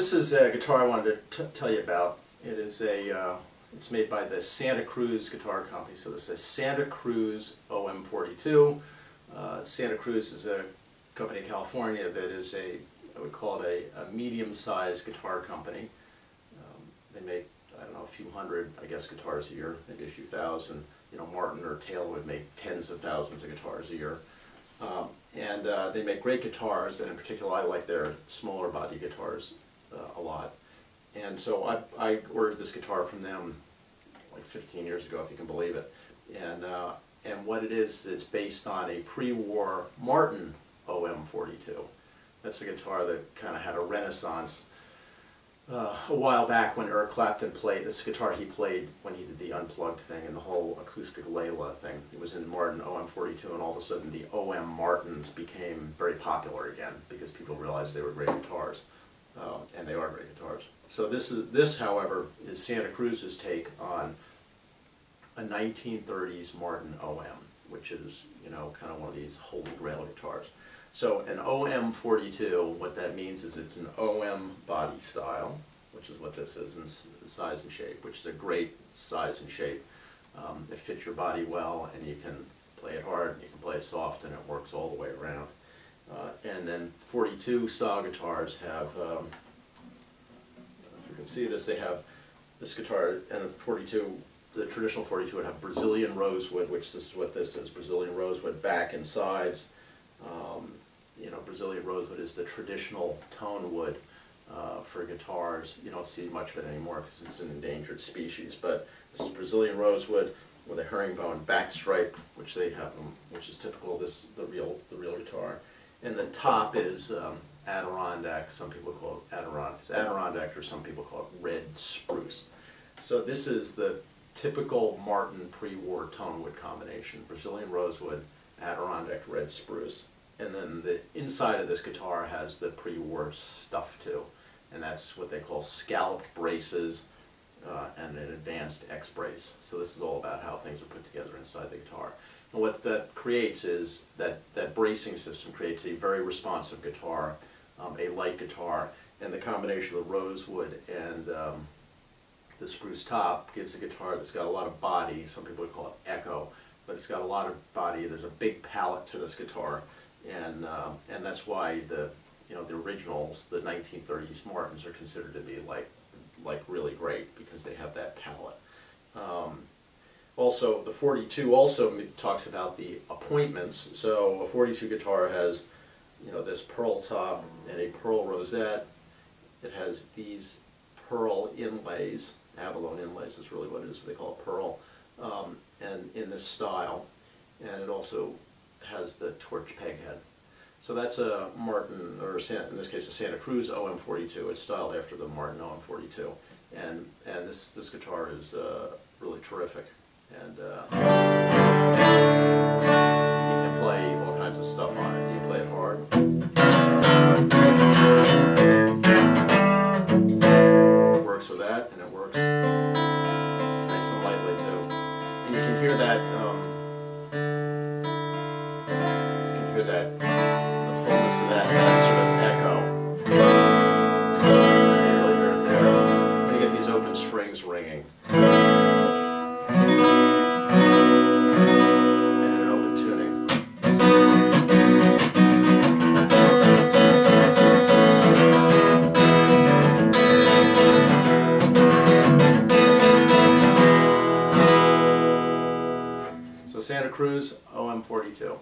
this is a guitar I wanted to tell you about. It is it's made by the Santa Cruz guitar company. So this is Santa Cruz OM-42. Santa Cruz is a company in California that is I would call it a medium-sized guitar company. They make, I don't know, a few hundred, I guess, guitars a year, maybe a few thousand. You know, Martin or Taylor would make tens of thousands of guitars a year. They make great guitars, and in particular I like their smaller body guitars a lot. And so I ordered this guitar from them like 15 years ago, if you can believe it. And what it is, it's based on a pre-war Martin OM-42. That's a guitar that kind of had a renaissance a while back when Eric Clapton played this guitar. He played when he did the Unplugged thing and the whole acoustic Layla thing. It was in Martin OM-42, and all of a sudden the OM Martins became very popular again because people realized they were great guitars, and they are great guitars. So this, however, is Santa Cruz's take on a 1930s Martin OM, which is, you know, kind of one of these holy grail guitars. So an OM-42, what that means is it's an OM body style, which is what this is in size and shape, which is a great size and shape. It fits your body well, and you can play it hard, and you can play it soft, and it works all the way around. And then 42 style guitars have, if you can see this, they have this guitar, and a 42, the traditional 42 would have Brazilian Rosewood, which this is what this is, Brazilian Rosewood back and sides. You know, Brazilian Rosewood is the traditional tone wood for guitars. You don't see much of it anymore because it's an endangered species. But this is Brazilian Rosewood with a herringbone backstripe, which they have, which is typical of the real guitar. And the top is Adirondack. Some people call it Adirondack, or some people call it red spruce. So this is the typical Martin pre-war tone wood combination: Brazilian Rosewood, Adirondack red spruce. And then the inside of this guitar has the pre-war stuff too, and that's what they call scalloped braces and an advanced X brace. So this is all about how things are put together inside the guitar. And what that creates is that bracing system creates a very responsive guitar, a light guitar, and the combination of the rosewood and the spruce top gives a guitar that's got a lot of body. Some people would call it echo, but it's got a lot of body. There's a big palette to this guitar. And that's why the originals, the 1930s Martins, are considered to be like really great because they have that palette. Also, the 42 also talks about the appointments. So a 42 guitar has, you know, this pearl top and a pearl rosette. It has these pearl inlays, abalone inlays is really what it is, but they call it pearl, and in this style. And it also has the torch peg head. So that's a Martin, or in this case a Santa Cruz OM-42. It's styled after the Martin OM-42, and this guitar is really terrific. And you can play all kinds of stuff on it. You can play it hard. It works with that, and it works nice and lightly too. And you can hear that. The fullness of that sort of echo. You really hear it there. When you get these open strings ringing. And in an open tuning. So Santa Cruz OM-42.